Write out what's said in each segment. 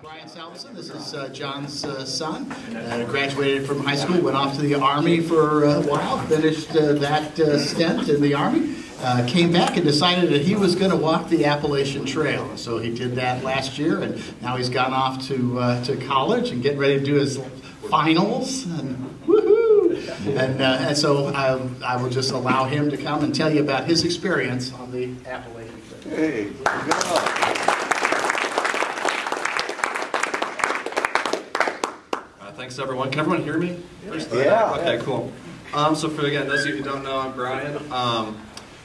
Brian Salvesen. This is John's son. Graduated from high school, went off to the Army for a while, finished that stint in the Army, came back and decided that he was going to walk the Appalachian Trail. So he did that last year, and now he's gone off to college and getting ready to do his finals. And woohoo! And so I will just allow him to come and tell you about his experience on the Appalachian Trail. Hey, good. Thanks everyone. Can everyone hear me? Yeah. Okay, cool. So for again, those of you who don't know, I'm Brian.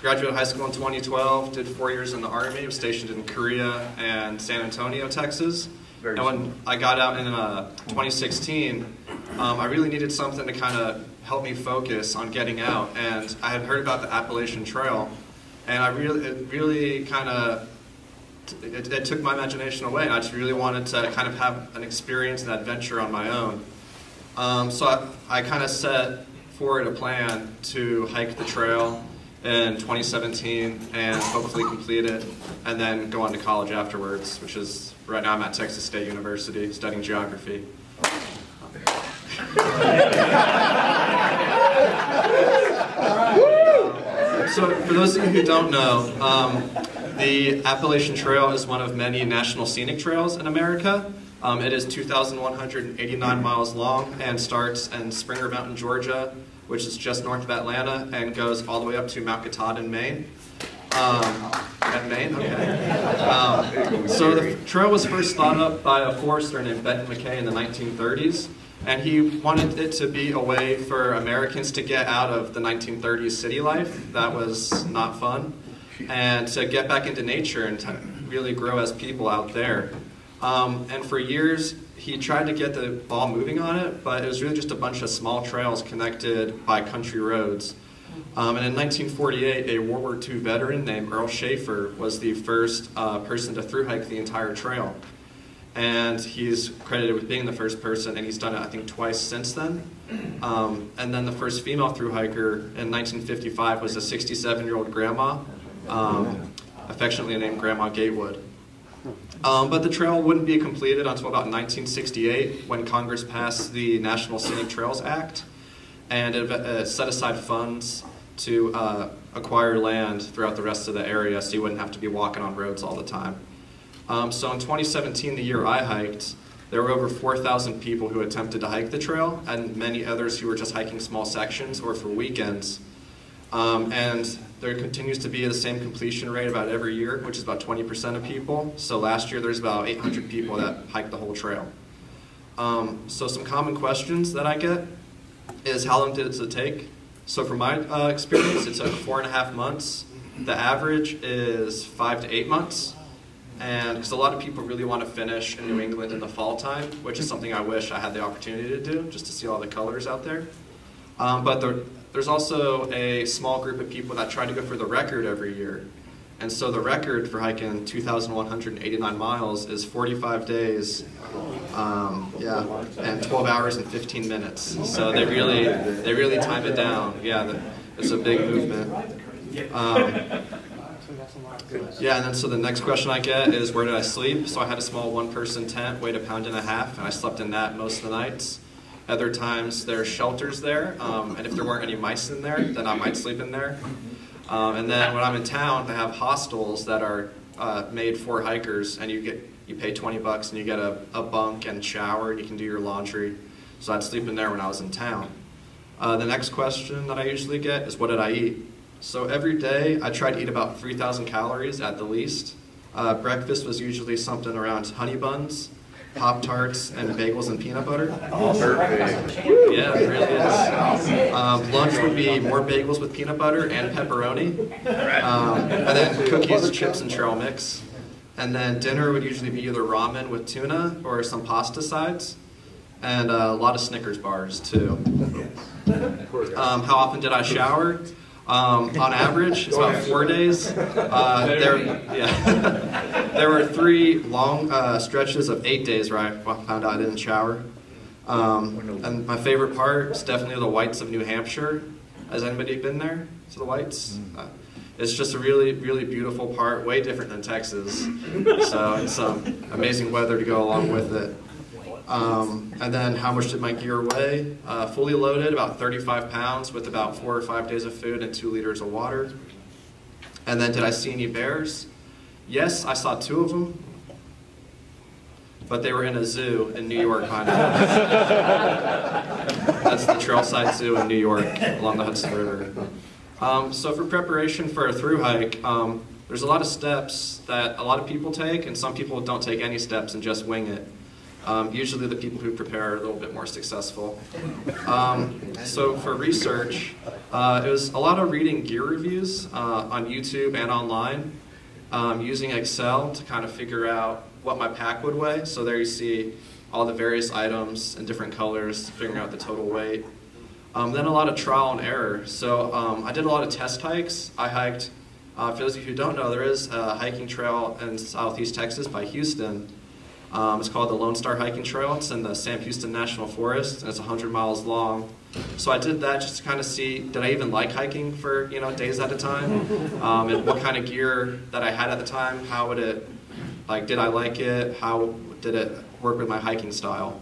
Graduated high school in 2012, did 4 years in the Army, was stationed in Korea and San Antonio, Texas. And when I got out in 2016, I really needed something to kind of help me focus on getting out. And I had heard about the Appalachian Trail, and it took my imagination away, and I just really wanted to kind of have an experience and adventure on my own. So I kind of set forward a plan to hike the trail in 2017 and hopefully complete it, and then go on to college afterwards, which is, right now I'm at Texas State University studying geography. So for those of you who don't know, the Appalachian Trail is one of many national scenic trails in America. It is 2,189 miles long and starts in Springer Mountain, Georgia, which is just north of Atlanta, and goes all the way up to Mount Katahdin, Maine. So the trail was first thought up by a forester named Benton McKay in the 1930s. And he wanted it to be a way for Americans to get out of the 1930s city life. That was not fun. And to get back into nature and to really grow as people out there. And for years, he tried to get the ball moving on it, but it was really just a bunch of small trails connected by country roads. And in 1948, a World War II veteran named Earl Schaefer was the first person to thru hike the entire trail. And he's credited with being the first person, and he's done it, I think, twice since then. And then the first female thru hiker in 1955 was a 67-year-old grandma, affectionately named Grandma Gatewood. But the trail wouldn't be completed until about 1968, when Congress passed the National Scenic Trails Act, and it set aside funds to acquire land throughout the rest of the area so you wouldn't have to be walking on roads all the time. So in 2017, the year I hiked, there were over 4,000 people who attempted to hike the trail, and many others who were just hiking small sections or for weekends. And there continues to be the same completion rate about every year, which is about 20% of people. So last year there's about 800 people that hiked the whole trail. So some common questions that I get is, how long did it take? So from my experience, it took 4.5 months. The average is 5 to 8 months. And because a lot of people really want to finish in New England in the fall time, which is something I wish I had the opportunity to do, just to see all the colors out there. But there's also a small group of people that try to go for the record every year. And so the record for hiking 2,189 miles is 45 days, and 12 hours and 15 minutes. So they really time it down. Yeah, it's a big movement. Yeah, and then so the next question I get is, where did I sleep? So I had a small one-person tent, weighed 1.5 pounds, and I slept in that most of the nights. Other times there are shelters there, and if there weren't any mice in there, then I might sleep in there. And then when I'm in town, they have hostels that are made for hikers, and you pay 20 bucks and you get a bunk and shower, and you can do your laundry. So I'd sleep in there when I was in town. The next question that I usually get is, what did I eat? So every day I try to eat about 3,000 calories at the least. Breakfast was usually something around honey buns, Pop-Tarts, and bagels and peanut butter. Oh, perfect. Yeah, it really is. Lunch would be more bagels with peanut butter and pepperoni. And then cookies, chips, and trail mix. And then dinner would usually be either ramen with tuna or some pasta sides. And a lot of Snickers bars, too. How often did I shower? On average, it's about 4 days. There were 3 long stretches of 8 days where I found out I didn't shower. And my favorite part is definitely the Whites of New Hampshire. Has anybody been there to the Whites? It's just a really, really beautiful part, way different than Texas. So it's some amazing weather to go along with it. And then how much did my gear weigh? Fully loaded, about 35 pounds with about 4 or 5 days of food and 2 liters of water. And then did I see any bears? Yes, I saw 2 of them. But they were in a zoo in New York, kind of. That's the Trailside Zoo in New York, along the Hudson River. So for preparation for a thru hike, there's a lot of steps that a lot of people take, and some people don't take any steps and just wing it. Usually the people who prepare are a little bit more successful. So for research, it was a lot of reading gear reviews on YouTube and online, using Excel to kind of figure out what my pack would weigh. So there you see all the various items in different colors, figuring out the total weight. Then a lot of trial and error. So I did a lot of test hikes. I hiked, for those of you who don't know, there is a hiking trail in southeast Texas by Houston. It's called the Lone Star Hiking Trail. It's in the Sam Houston National Forest, and it's 100 miles long. So I did that just to kind of see, did I even like hiking for days at a time? And what kind of gear that I had at the time, how would it, did I like it? How did it work with my hiking style?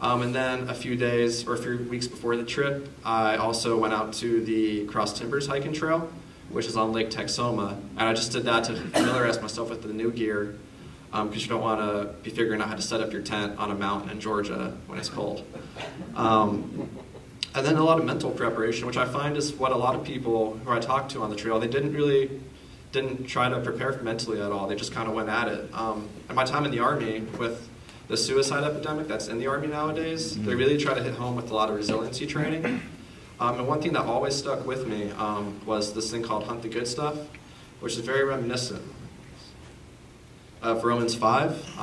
And then a few days or a few weeks before the trip, I also went out to the Cross Timbers Hiking Trail, which is on Lake Texoma. And I just did that to familiarize myself with the new gear, because you don't want to be figuring out how to set up your tent on a mountain in Georgia when it's cold. And then a lot of mental preparation, which I find is what a lot of people who I talk to on the trail, they didn't try to prepare mentally at all. They just kind of went at it. And my time in the Army, with the suicide epidemic that's in the Army nowadays, they really try to hit home with a lot of resiliency training. And one thing that always stuck with me was this thing called Hunt the Good Stuff, which is very reminiscent of Romans 5.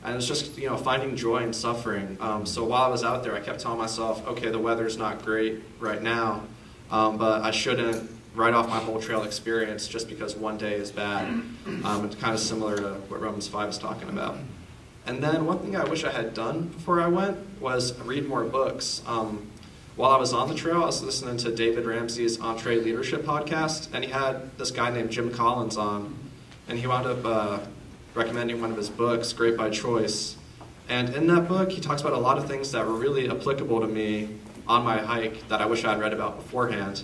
And it's just, finding joy in suffering. So while I was out there, I kept telling myself, okay, the weather's not great right now, but I shouldn't write off my whole trail experience just because one day is bad. It's kind of similar to what Romans 5 is talking about. And then one thing I wish I had done before I went was read more books. While I was on the trail, I was listening to David Ramsey's Entre Leadership podcast, and he had this guy named Jim Collins on, and he wound up recommending one of his books, Great by Choice. And in that book, he talks about a lot of things that were really applicable to me on my hike that I wish I had read about beforehand.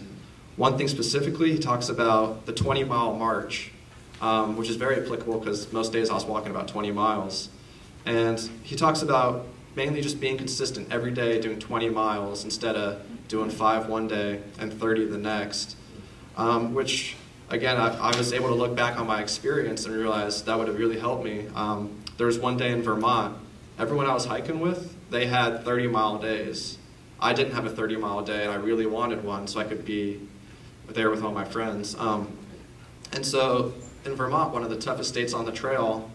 One thing specifically, he talks about the 20-mile march, which is very applicable because most days I was walking about 20 miles. And he talks about mainly just being consistent every day, doing 20 miles instead of doing 5 one day and 30 the next, which, again, I was able to look back on my experience and realize that would have really helped me. There was one day in Vermont, everyone I was hiking with, they had 30-mile days. I didn't have a 30-mile day, and I really wanted one so I could be there with all my friends. And so in Vermont, one of the toughest states on the trail,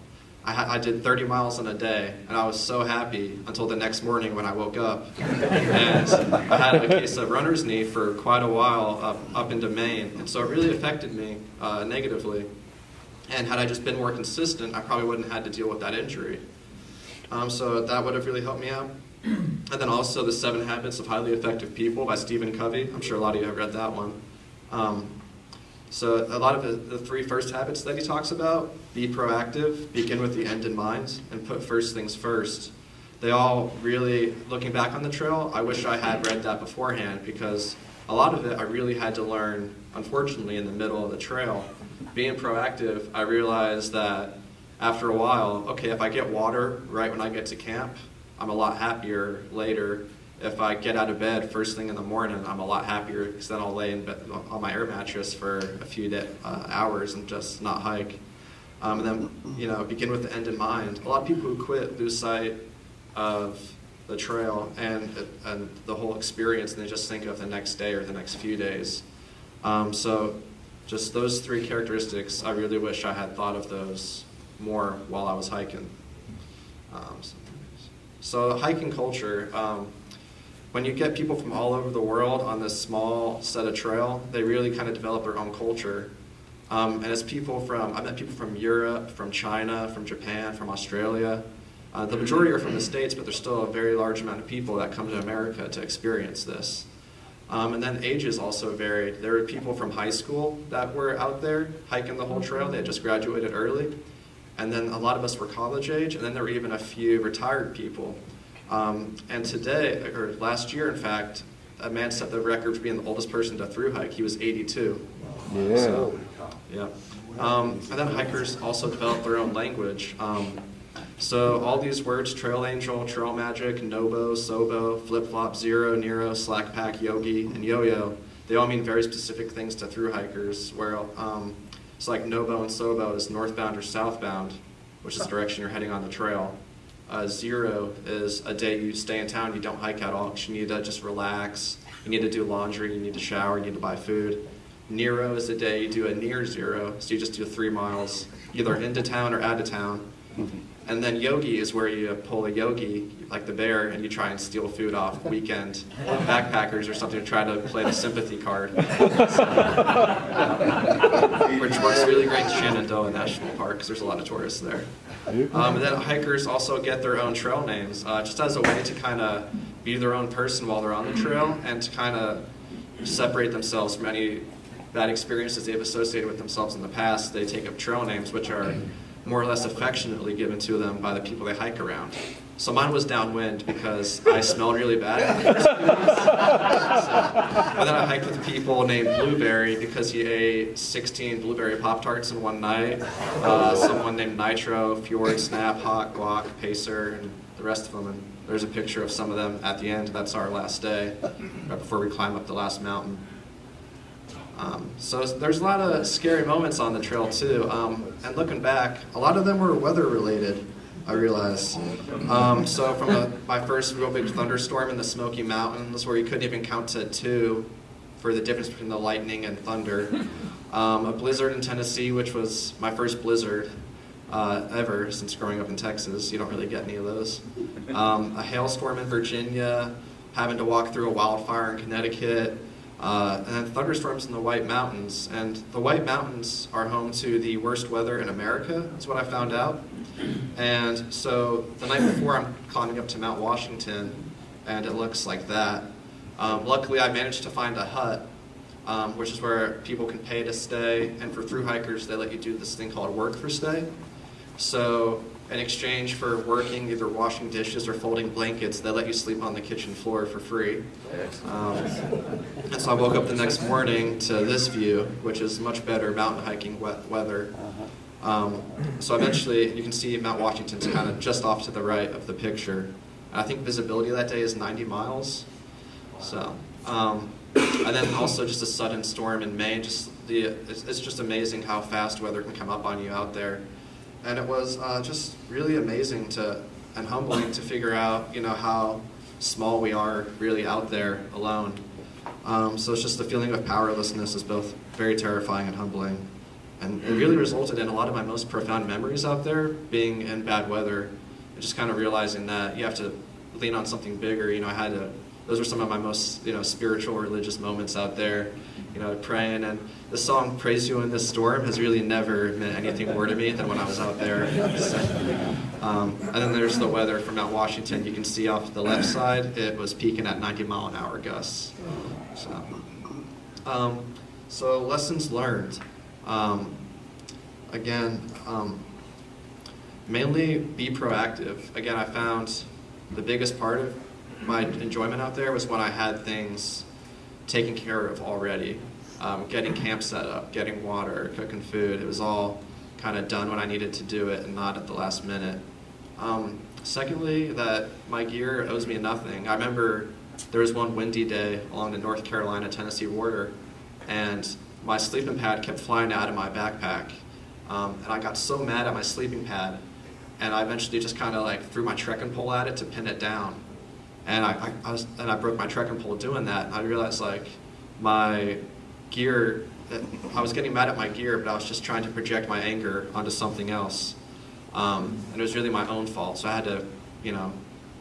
I did 30 miles in a day, and I was so happy until the next morning when I woke up. And I had a case of runner's knee for quite a while up into Maine, and so it really affected me negatively. And had I just been more consistent, I probably wouldn't have had to deal with that injury. So that would have really helped me out. And then also The 7 Habits of Highly Effective People by Stephen Covey. I'm sure a lot of you have read that one. So a lot of the 3 first habits that he talks about, be proactive, begin with the end in mind, and put first things first. They all really, looking back on the trail, I wish I had read that beforehand, because a lot of it I really had to learn, unfortunately, in the middle of the trail. Being proactive, I realized that after a while, okay, if I get water right when I get to camp, I'm a lot happier later. If I get out of bed first thing in the morning, I'm a lot happier because then I'll lay in bed on my air mattress for a few hours and just not hike. And then, begin with the end in mind. A lot of people who quit lose sight of the trail and the whole experience, and they just think of the next day or the next few days. So just those 3 characteristics, I really wish I had thought of those more while I was hiking. So hiking culture. When you get people from all over the world on this small set of trail, they really kind of develop their own culture. And it's I met people from Europe, from China, from Japan, from Australia. The majority are from the States, but there's still a very large amount of people that come to America to experience this. And then ages also varied. There were people from high school that were out there hiking the whole trail. They had just graduated early. And then a lot of us were college age, and then there were even a few retired people. And today, or last year in fact, a man set the record for being the oldest person to through hike. He was 82. Yeah. So, yeah. And then hikers also developed their own language. So all these words, trail angel, trail magic, nobo, sobo, flip-flop, zero, Nero, slack pack, yogi, and yo-yo, they all mean very specific things to through hikers, where it's like nobo and sobo is northbound or southbound, which is the direction you're heading on the trail. Zero is a day you stay in town, you don't hike at all, because you need to just relax, you need to do laundry, you need to shower, you need to buy food. Nero is a day you do a near zero, so you just do 3 miles, either into town or out of town. And then yogi is where you pull a yogi, like the bear, and you try and steal food off weekend backpackers or something to try to play the sympathy card. Which works really great in Shenandoah National Park because there's a lot of tourists there. And then hikers also get their own trail names, just as a way to kind of be their own person while they're on the trail and to kind of separate themselves from any bad experiences they've associated with themselves in the past. They take up trail names, which are more or less affectionately given to them by the people they hike around. So mine was downwind because I smelled really bad. And then I hiked with people named Blueberry because he ate 16 blueberry Pop-Tarts in one night. Someone named Nitro, Fjord, Snap, Hawk, Guac, Pacer, and the rest of them. And there's a picture of some of them at the end. That's our last day, right before we climb up the last mountain. So there's a lot of scary moments on the trail too, and looking back, a lot of them were weather related, I realized. So from my first real big thunderstorm in the Smoky Mountains, where you couldn't even count to 2 for the difference between the lightning and thunder. A blizzard in Tennessee, which was my first blizzard ever since growing up in Texas. You don't really get any of those. A hailstorm in Virginia, having to walk through a wildfire in Connecticut. And then thunderstorms in the White Mountains. And the White Mountains are home to the worst weather in America, is what I found out. And so the night before, I'm climbing up to Mount Washington, and it looks like that. Luckily, I managed to find a hut, which is where people can pay to stay. And for through hikers, they let you do this thing called work for stay. So in exchange for working, either washing dishes or folding blankets, they let you sleep on the kitchen floor for free. And so I woke up the next morning to this view, which is much better mountain hiking weather. So eventually, you can see Mount Washington's kind of just off to the right of the picture. And I think visibility that day is 90 miles. So, and then also just a sudden storm in May. It's just amazing how fast weather can come up on you out there. And it was just really amazing and humbling to figure out, how small we are really out there alone. So it's just the feeling of powerlessness is both very terrifying and humbling. And it really resulted in a lot of my most profound memories out there being in bad weather. And just kind of realizing that you have to lean on something bigger. Those were some of my most, spiritual, religious moments out there, praying. And the song "Praise You in This Storm" has really never meant anything more to me than when I was out there. And then there's the weather from Mount Washington. You can see off the left side, it was peaking at 90-mile-an-hour gusts. So lessons learned. Mainly be proactive. Again, I found the biggest part of my enjoyment out there was when I had things taken care of already. Getting camp set up, getting water, cooking food. It was all kind of done when I needed to do it and not at the last minute. Secondly, that my gear owes me nothing. I remember there was one windy day along the North Carolina-Tennessee border, and my sleeping pad kept flying out of my backpack. And I got so mad at my sleeping pad, and I eventually just kind of threw my trekking pole at it to pin it down. And I broke my trekking pole doing that. And I realized my gear, I was getting mad at my gear, but I was just trying to project my anger onto something else. And it was really my own fault. So I had to,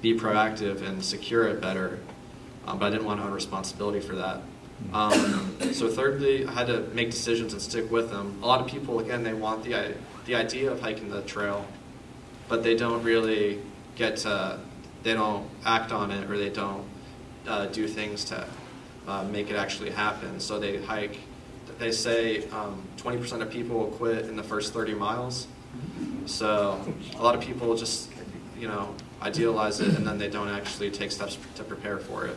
be proactive and secure it better. But I didn't want to own responsibility for that. So thirdly, I had to make decisions and stick with them. A lot of people, again, they want the idea of hiking the trail, but they don't really they don't act on it, or they don't do things to make it actually happen. So they hike, they say 20% of people will quit in the first 30 miles. So a lot of people just, idealize it and then they don't actually take steps to prepare for it.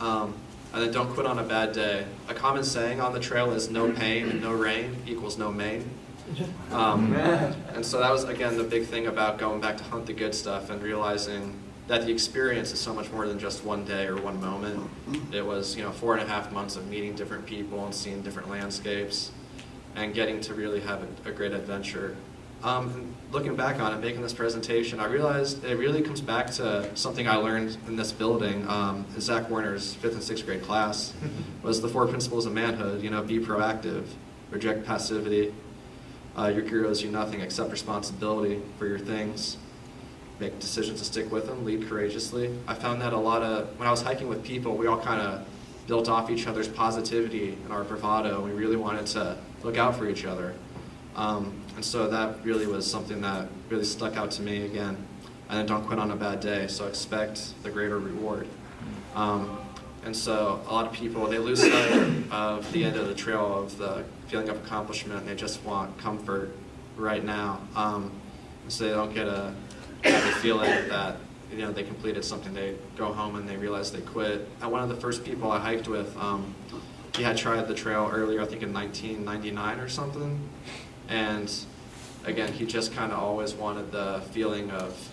And then don't quit on a bad day. A common saying on the trail is no pain and no rain equals no main. And so that was, again, the big thing about going back to hunt the good stuff and realizing that the experience is so much more than just one day or one moment. It was, 4.5 months of meeting different people and seeing different landscapes and getting to really have a great adventure. Looking back on it, making this presentation, I realized it really comes back to something I learned in this building. Zach Warner's 5th and 6th grade class was the 4 principles of manhood. Be proactive, reject passivity. Your hero owes you nothing, accept responsibility for your things, make decisions to stick with them, lead courageously. I found that when I was hiking with people, we all kind of built off each other's positivity and our bravado. We really wanted to look out for each other. And so that really was something that really stuck out to me again. And then don't quit on a bad day, so expect the greater reward. And so a lot of people, they lose sight of the end of the trail, of the feeling of accomplishment, and they just want comfort right now. So they don't get a feeling that they completed something. They go home and they realize they quit. And one of the first people I hiked with, he had tried the trail earlier, I think in 1999 or something. And again, he just kind of always wanted the feeling of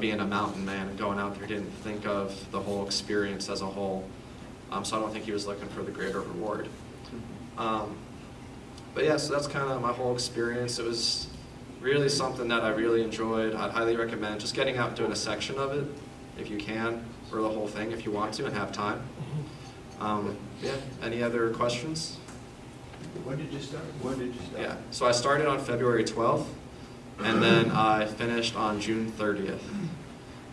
being a mountain man and going out there. He didn't think of the whole experience as a whole. So I don't think he was looking for the greater reward. But yeah, so that's kind of my whole experience. It was really something that I really enjoyed. I'd highly recommend just getting out and doing a section of it, if you can, or the whole thing if you want to and have time. Yeah, any other questions? When did you start? Yeah, so I started on February 12th, and then I finished on June 30th.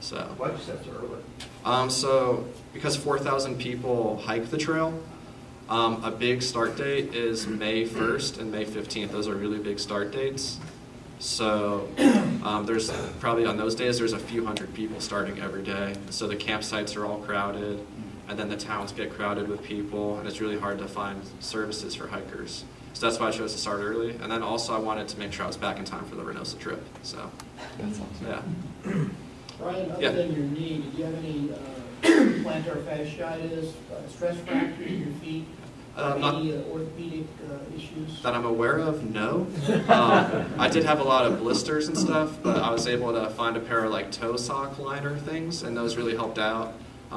So. Why did you start so early? So because 4,000 people hike the trail, a big start date is May 1st and May 15th. Those are really big start dates. So there's probably on those days there's a few hundred people starting every day. So the campsites are all crowded, and then the towns get crowded with people, and it's really hard to find services for hikers. So that's why I chose to start early. And then also I wanted to make sure I was back in time for the Reynosa trip. So that's awesome. Yeah. Brian, other Yeah. than your knee, did you have any plantar fasciitis, stress fractures in your feet, any orthopedic issues? That I'm aware of, no. I did have a lot of blisters and stuff, but I was able to find a pair of toe sock liner things, and those really helped out.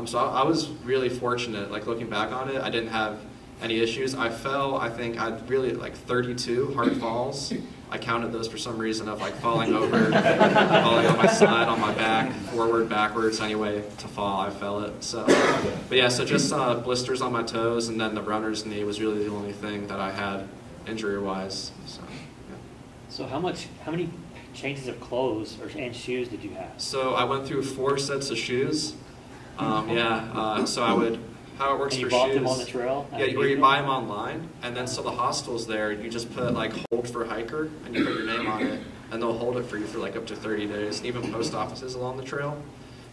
So I was really fortunate. Looking back on it, I didn't have any issues. I fell, I think I really 32 hard falls. I counted those for some reason of falling over, falling on my side, on my back, forward, backwards, anyway to fall. I fell it. So, but yeah, so just blisters on my toes, and then the runner's knee was really the only thing that I had injury-wise. So, yeah. So how many changes of clothes and shoes did you have? So I went through 4 sets of shoes. So I would. How it works and you for bought shoes. them on the trail? Yeah, where you buy them online, and then so the hostels there, you just put hold for hiker, and you put your name on it, and they'll hold it for you for up to 30 days. And even post offices along the trail,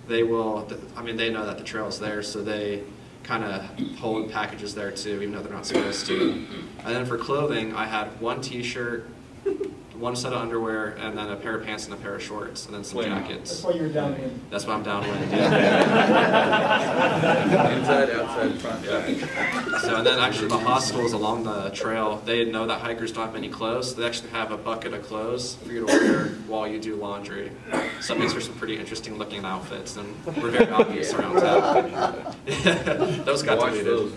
they will. They know that the trail is there, so they kind of hold packages there too, even though they're not supposed to. And then for clothing, I had 1 T-shirt, 1 set of underwear, and then a pair of pants and a pair of shorts, and then some jackets. That's why you're downwind. That's why I'm downwind, yeah. Inside, outside, front, back. So, and then actually the hostels along the trail, they know that hikers don't have many clothes, so they actually have a bucket of clothes for you to wear while you do laundry. So it makes for some pretty interesting looking outfits, and we're very obvious around town. Those got deleted.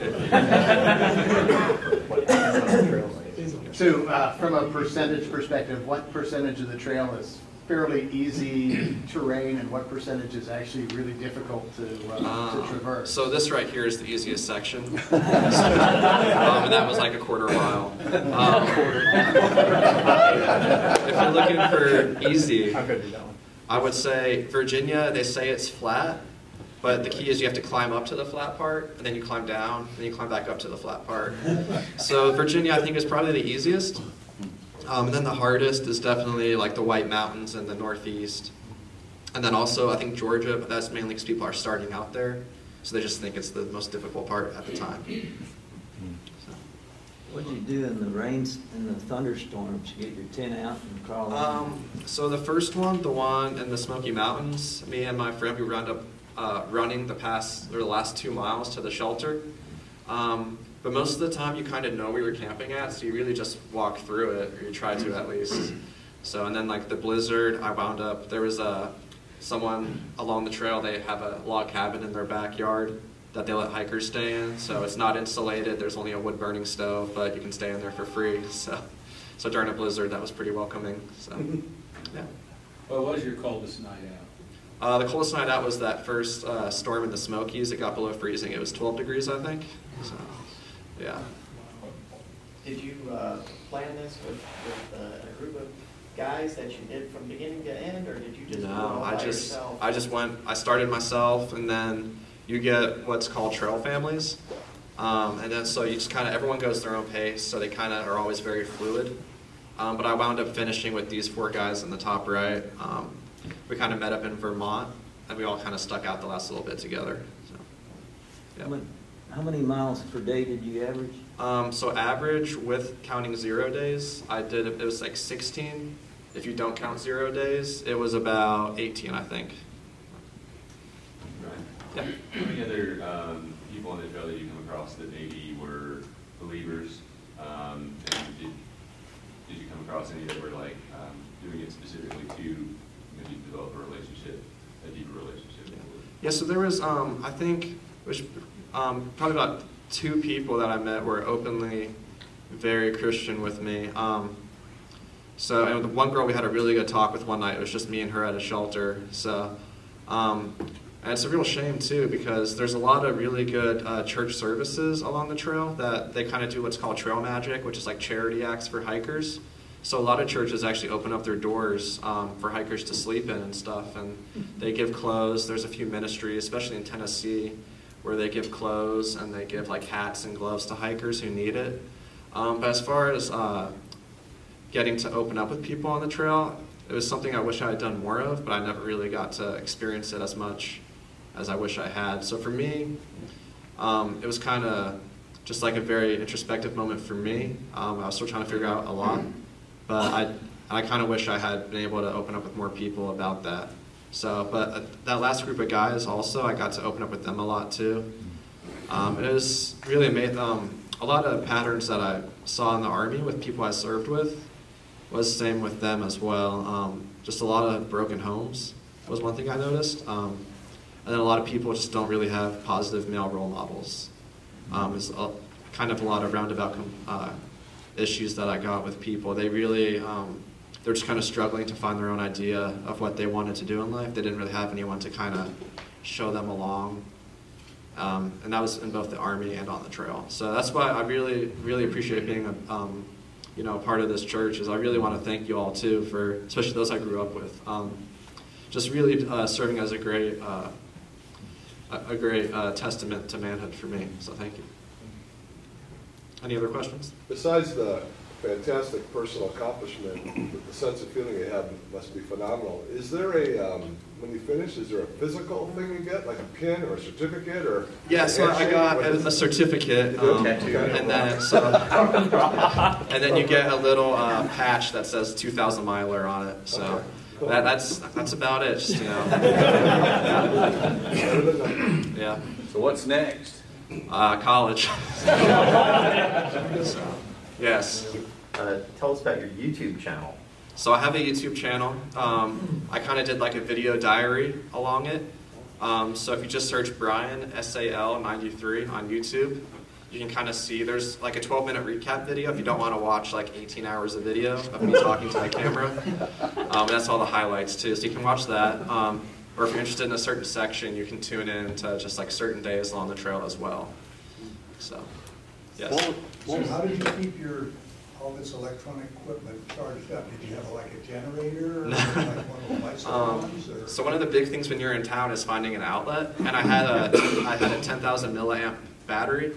So from a percentage perspective, what percentage of the trail is fairly easy terrain and what percentage is actually really difficult to traverse? So this right here is the easiest section. And that was a quarter mile. If you're looking for easy, I would say Virginia, they say it's flat. But the key is you have to climb up to the flat part, and then you climb down, and then you climb back up to the flat part. So Virginia, I think, is probably the easiest. And then the hardest is definitely the White Mountains in the northeast. And then also, I think Georgia, but that's mainly because people are starting out there. so they just think it's the most difficult part at the time. So. What did you do in the rains and the thunderstorms? You get your tent out and crawl in? So the first one, the one in the Smoky Mountains, me and my friend, we wound up running the last 2 miles to the shelter. But most of the time you kind of know where you're camping at, so you really just walk through it, or you try to at least. So, and then like the blizzard, I wound up, there was someone along the trail, they have a log cabin in their backyard that they let hikers stay in. So it's not insulated, there's only a wood burning stove, but you can stay in there for free. So during a blizzard, that was pretty welcoming. So, yeah. What was your coldest night out? The coldest night out was that first storm in the Smokies. It got below freezing. It was 12 degrees, I think. So, yeah. Did you plan this with a group of guys that you did from beginning to end, or did you just do it all by yourself? I just went. I started myself, and then you get what's called trail families, and then so you just kind of everyone goes their own pace, so they kind of are always very fluid. But I wound up finishing with these 4 guys in the top right. We kind of met up in Vermont, and we all kind of stuck out the last little bit together. So, yeah. How many miles per day did you average? So average with counting 0 days, it was like 16. If you don't count 0 days, it was about 18, I think. Right. Yeah. How many other people on the trail that you come across that maybe were believers? And did you come across any that were like doing it specifically to maybe develop a relationship, a deeper relationship? Yeah, so there was, I think, it was probably about 2 people that I met were openly very Christian with me. So, and with one girl we had a really good talk with one night. It was just me and her at a shelter. So, and it's a real shame too, because there's a lot of really good church services along the trail that they kind of do what's called trail magic, which is like charity acts for hikers. So a lot of churches actually open up their doors for hikers to sleep in and stuff, and they give clothes. There's a few ministries, especially in Tennessee, where they give clothes and they give like hats and gloves to hikers who need it. But as far as getting to open up with people on the trail, it was something I wish I had done more of, but I never really got to experience it as much as I wish I had. So for me, it was kind of just like a very introspective moment for me. I was still trying to figure out a lot, but I kind of wish I had been able to open up with more people about that. So, but that last group of guys also, I got to open up with them a lot too. It was really amazing. A lot of patterns that I saw in the Army with people I served with was the same with them as well. Just a lot of broken homes was one thing I noticed. And then a lot of people just don't really have positive male role models. It's kind of a lot of roundabout issues that I got with people. They really, they're just kind of struggling to find their own idea of what they wanted to do in life. They didn't really have anyone to kind of show them along. And that was in both the Army and on the trail. So that's why I really, really appreciate being a part of this church. Is I really want to thank you all too for, especially those I grew up with, just really serving as a great testament to manhood for me. So thank you. Any other questions? Besides the fantastic personal accomplishment, the sense of feeling you have must be phenomenal. Is there a, when you finish, is there a physical thing you get, like a pin or a certificate or? Yeah, so I got a certificate, and then you get a little patch that says 2,000 miler on it. So okay, cool. That's about it. Just, yeah. So what's next? College. So, yes. Tell us about your YouTube channel. So I have a YouTube channel. I kind of did like a video diary along it. So if you just search Brian, SAL93 on YouTube, you can kind of see there's like a 12-minute recap video if you don't want to watch like 18 hours of video of me talking to the camera. That's all the highlights too, so you can watch that. Or if you're interested in a certain section, you can tune in to just like certain days along the trail as well. So, yes. So how did you keep all this electronic equipment charged up? Did you have like a generator or like one of the bicycle ones? Or? So one of the big things when you're in town is finding an outlet, and I had a 10,000 milliamp battery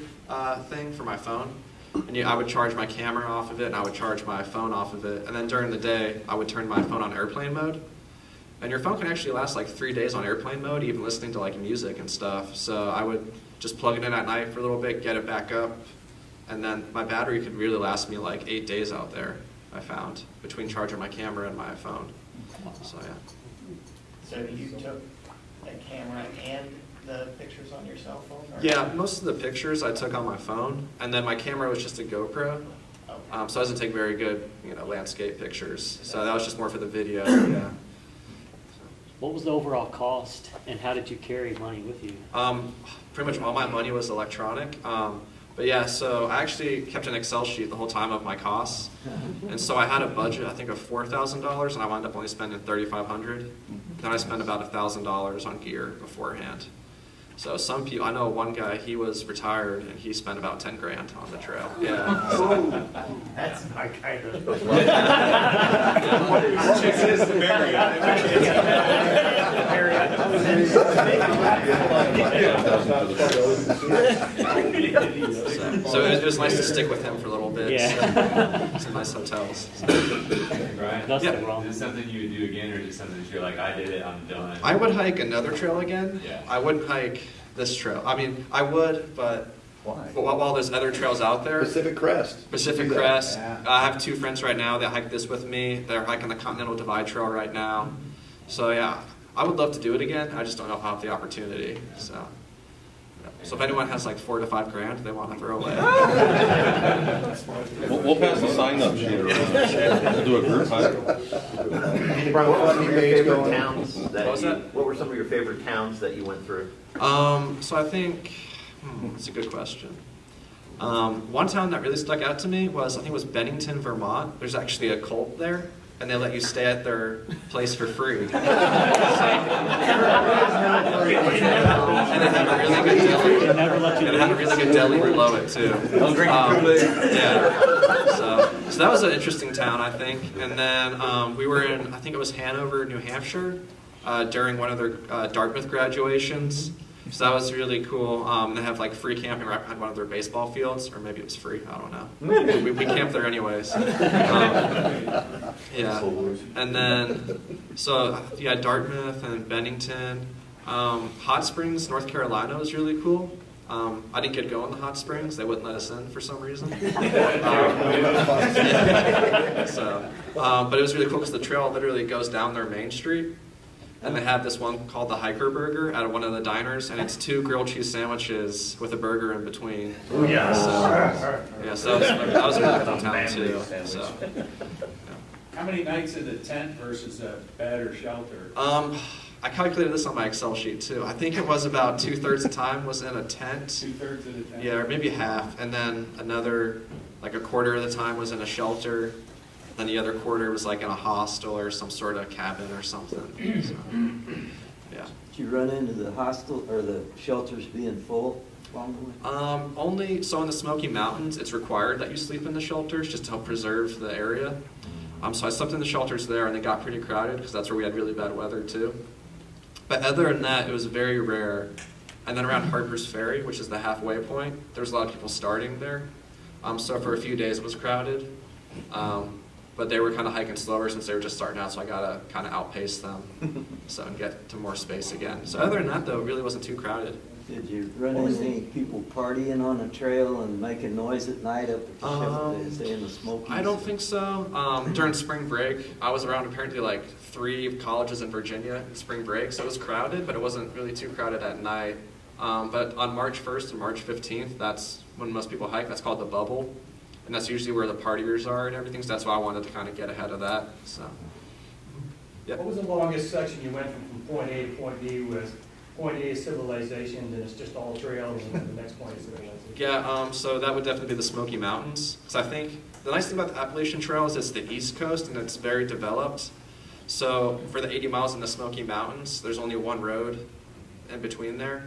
thing for my phone, and I would charge my camera off of it, and I would charge my phone off of it, and then during the day I would turn my phone on airplane mode. And your phone can actually last like 3 days on airplane mode, even listening to like music and stuff. So I would just plug it in at night for a little bit, get it back up, and then my battery could really last me like 8 days out there, I found, between charging my camera and my phone. So yeah. So you took a camera and the pictures on your cell phone? Or? Yeah, most of the pictures I took on my phone, and then my camera was just a GoPro. So it doesn't take very good, landscape pictures. So that was just more for the video. Yeah. What was the overall cost, and how did you carry money with you? Pretty much all my money was electronic. But yeah, so I actually kept an Excel sheet the whole time of my costs. And so I had a budget, I think, of $4,000, and I wound up only spending $3,500. Then I spent about $1,000 on gear beforehand. So some people, I know one guy, he was retired, and he spent about 10 grand on the trail. Yeah. So. That's my kind of. So it was nice to stick with him for a little bit. Yeah. Some nice hotels. Brian, Nothing wrong. Is it something you would do again, or is it something that you're like, I did it, I'm done? I would hike another trail again. Yeah. I wouldn't hike this trail. I mean, I would, but while there's other trails out there. Pacific Crest. Pacific Crest. Yeah. I have 2 friends right now that hike this with me. They're hiking the Continental Divide Trail right now. So yeah, I would love to do it again. I just don't know if I'll have the opportunity. So if anyone has like 4 to 5 grand they want to throw away. We'll pass the sign up sheet around. We'll do a group hike. Brian, what were some of your favorite towns What were some of your favorite towns that you went through? So I think, that's a good question. One town that really stuck out to me was, I think it was Bennington, Vermont. There's actually a cult there, and they let you stay at their place for free. And they have a really good deli. And they have a really good deli below it too. Yeah. So that was an interesting town, I think. And then we were in, I think it was Hanover, New Hampshire, during one of their Dartmouth graduations. So that was really cool. They have like free camping right behind one of their baseball fields, or maybe it was free, I don't know. We camped there anyways. Yeah. And then, so yeah, Dartmouth and Bennington. Hot Springs, North Carolina was really cool. I didn't get to go in the hot springs. They wouldn't let us in for some reason. But it was really cool because the trail literally goes down their main street. And they have this one called the Hiker Burger at one of the diners, and it's 2 grilled cheese sandwiches with a burger in between. Oh, yeah. So that was a really cool town too. So, yeah. How many nights in the tent versus a bed or shelter? I calculated this on my Excel sheet too. I think it was about 2/3 the time was in a tent. 2/3 of the tent? Yeah, or maybe half, and then another, like a quarter of the time was in a shelter. Then the other quarter was like in a hostel or some sort of cabin or something. So, yeah. Did you run into the hostel or the shelters being full along the way? Only so in the Smoky Mountains, it's required that you sleep in the shelters just to help preserve the area. So I slept in the shelters there, and they got pretty crowded because that's where we had really bad weather too. But other than that, it was very rare. And then around Harper's Ferry, which is the halfway point, there's a lot of people starting there. So for a few days it was crowded. But they were kind of hiking slower since they were just starting out, so I got to kind of outpace them and get to more space again. So other than that, though, it really wasn't too crowded. Did you run into any people partying on the trail and making noise at night up at the shelter, say in the Smokies? I don't think so. During spring break, I was around apparently like 3 colleges in Virginia in spring break, so it was crowded, but it wasn't really too crowded at night. But on March 1st and March 15th, that's when most people hike. That's called the Bubble. And that's usually where the partiers are and everything, so that's why I wanted to kind of get ahead of that. So, yeah. What was the longest section you went from point A to point B with point A is civilization, and it's just all trails, and then the next point is civilization? Yeah, so that would definitely be the Smoky Mountains. Because I think the nice thing about the Appalachian Trail is it's the East Coast and it's very developed. So for the 80 miles in the Smoky Mountains, there's only one road in between there.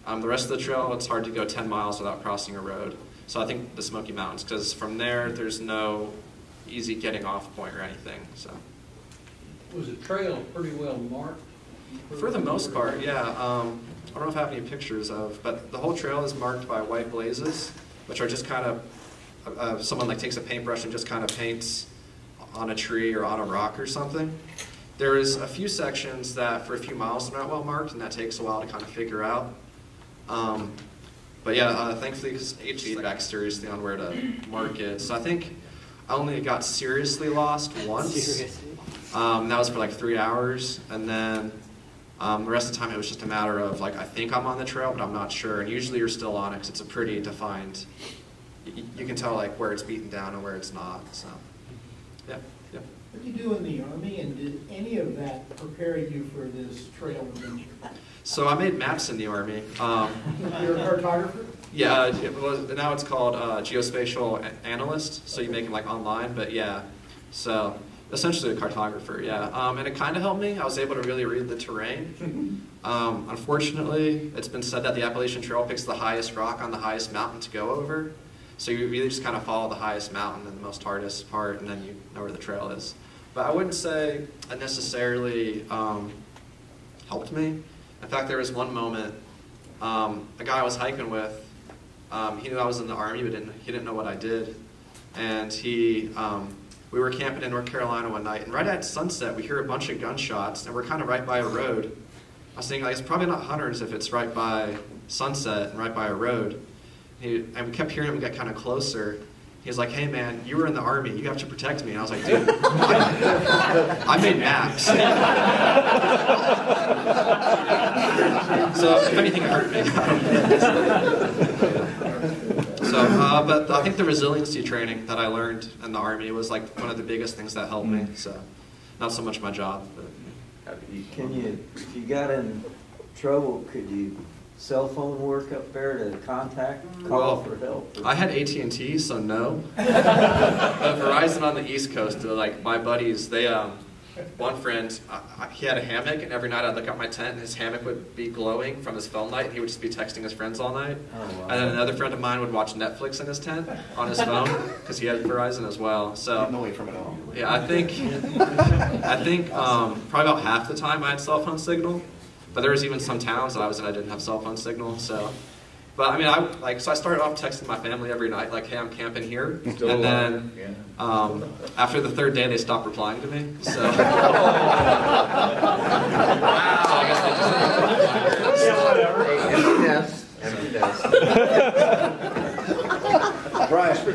The rest of the trail, it's hard to go 10 miles without crossing a road. So I think the Smoky Mountains, because from there, there's no easy getting off point or anything. So. Was the trail pretty well marked? For the most part, yeah. I don't know if I have any pictures but the whole trail is marked by white blazes, which are just kind of, someone like takes a paintbrush and just kind of paints on a tree or on a rock or something. There is a few sections that for a few miles are not well marked, and that takes a while to kind of figure out. But yeah, thankfully, because HC back seriously on where to mark it. So I think I only got seriously lost once. Seriously? That was for like 3 hours, and then the rest of the time it was just a matter of like, I think I'm on the trail, but I'm not sure. And usually you're still on it because it's a pretty defined, you can tell like where it's beaten down and where it's not. So, yeah. What did you do in the Army, and did any of that prepare you for this trail adventure? So I made maps in the Army. You're a cartographer? Yeah, now it's called geospatial analyst, so you make them like online, but yeah. So essentially a cartographer, yeah. And it kind of helped me. I was able to really read the terrain. Unfortunately, it's been said that the Appalachian Trail picks the highest rock on the highest mountain to go over. So you really just kind of follow the highest mountain and the most hardest part, and then you know where the trail is. But I wouldn't say it necessarily helped me. In fact, there was one moment, a guy I was hiking with, he knew I was in the Army, but he didn't know what I did. And we were camping in North Carolina one night, and right at sunset, we hear a bunch of gunshots, and we're kind of right by a road. I was thinking, like, it's probably not hunters if it's right by sunset and right by a road. And we kept hearing him get kind of closer. He was like, hey man, you were in the Army, you have to protect me. And I was like, dude, I made maps. So if anything, it hurt me. But I think the resiliency training that I learned in the Army was like one of the biggest things that helped me. So not so much my job. But. Can you, if you got in trouble, could you cell phone work up there to call for help? I had AT&T, so no. Verizon on the East Coast, like my buddies, they, one friend, he had a hammock, and every night I'd look out my tent, and his hammock would be glowing from his phone light, and he would just be texting his friends all night. Oh, wow. And then another friend of mine would watch Netflix in his tent on his phone, because he had Verizon as well. So getting away from it all. Yeah, I think probably about half the time I had cell phone signal. But there was even some towns that I was in I didn't have cell phone signal, so. But I mean, so I started off texting my family every night, like, hey, I'm camping here. And then after the third day, they stopped replying to me, so. So I guess they just. Yeah, whatever.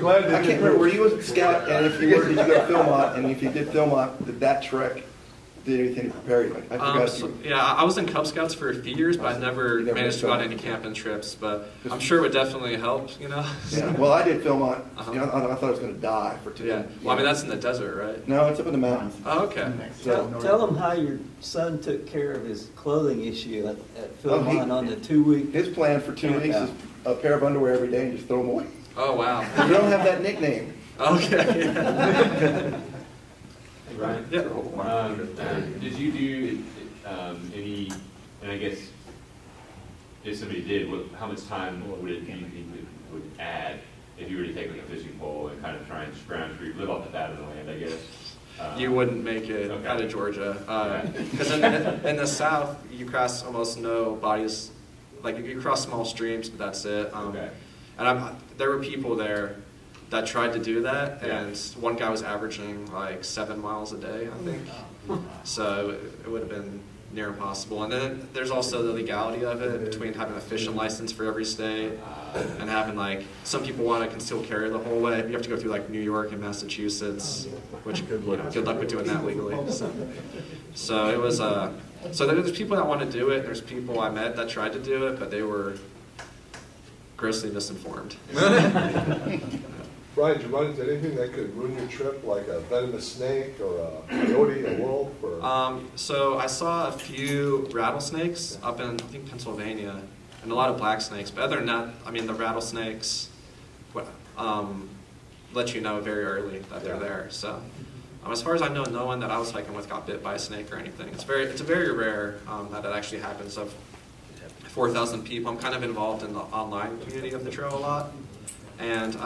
Brian, I can't remember, were you a scout, and if you were, did you go to Philmont, and if you did Philmont, did that trek did anything to prepare you? I forgot yeah, I was in Cub Scouts for a few years, but I never managed to go on any camping trips. But I'm sure it would definitely help, you know? Yeah, well, I did Philmont. You know, I thought I was going to die for 2 days. Well, I mean, that's in the desert, right? No, it's up in the mountains. Oh, okay. So, tell them how your son took care of his clothing issue at Philmont on the 2 week. His plan for 2 weeks is a pair of underwear every day and just throw them away. Oh, wow. You don't have that nickname. Okay. Hey, Brian? Yeah. Did you do any, and I guess if somebody did, how much time would it, do you think it would add if you were to take like a fishing pole and kind of try and scrounge for, live off the fat of the land, I guess? You wouldn't make it out of Georgia. Because in the South, you cross almost no bodies, like you cross small streams, but that's it. And there were people there that tried to do that, and one guy was averaging like 7 miles a day, I think. So it would have been near impossible. And then there's also the legality of it between having a fishing license for every state and having like, some people want to conceal carry the whole way. You have to go through like New York and Massachusetts, which good luck with doing that legally. So it was, so there's people that want to do it. There's people I met that tried to do it, but they were grossly misinformed. Brian, did you run into anything that could ruin your trip, like a venomous snake or a coyote, a wolf? Or... So I saw a few rattlesnakes up in, I think, Pennsylvania, and a lot of black snakes. But other than that, I mean, the rattlesnakes let you know very early that they're there. So as far as I know, no one that I was hiking with got bit by a snake or anything. It's very rare that it actually happens. Of 4,000 people, I'm kind of involved in the online community of the trail a lot, and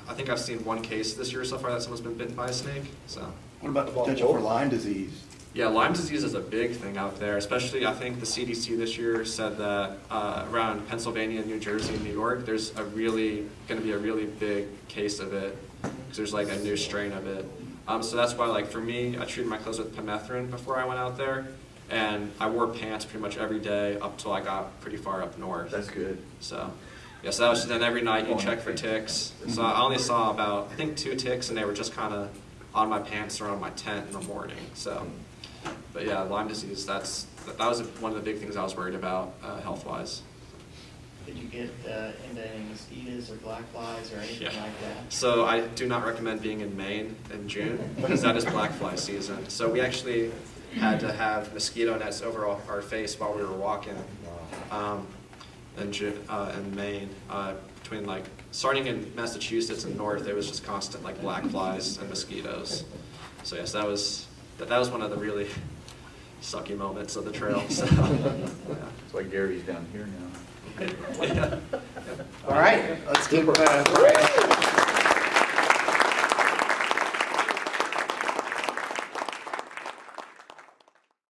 I think I've seen one case this year so far that someone's been bitten by a snake. So. What about the potential for Lyme disease? Yeah, Lyme disease is a big thing out there, especially I think the CDC this year said that around Pennsylvania, New Jersey, and New York, there's going to be a really big case of it because there's like a new strain of it. So that's why, like, for me, I treated my clothes with permethrin before I went out there, and I wore pants pretty much every day up till I got pretty far up north. That's good. So, yeah, so that was then every night you check for ticks. So I only saw about, I think, 2 ticks, and they were just kind of on my pants or on my tent in the morning. So, but yeah, Lyme disease, that was one of the big things I was worried about health-wise. Did you get into any mosquitoes or black flies or anything like that? So I do not recommend being in Maine in June because that is black fly season. So we actually had to have mosquito nets over our face while we were walking in Maine. Between like starting in Massachusetts and north, there was just constant like black flies and mosquitoes. So yes, that was one of the really sucky moments of the trail. So, yeah. That's why Gary's down here now. Yeah. All right, let's give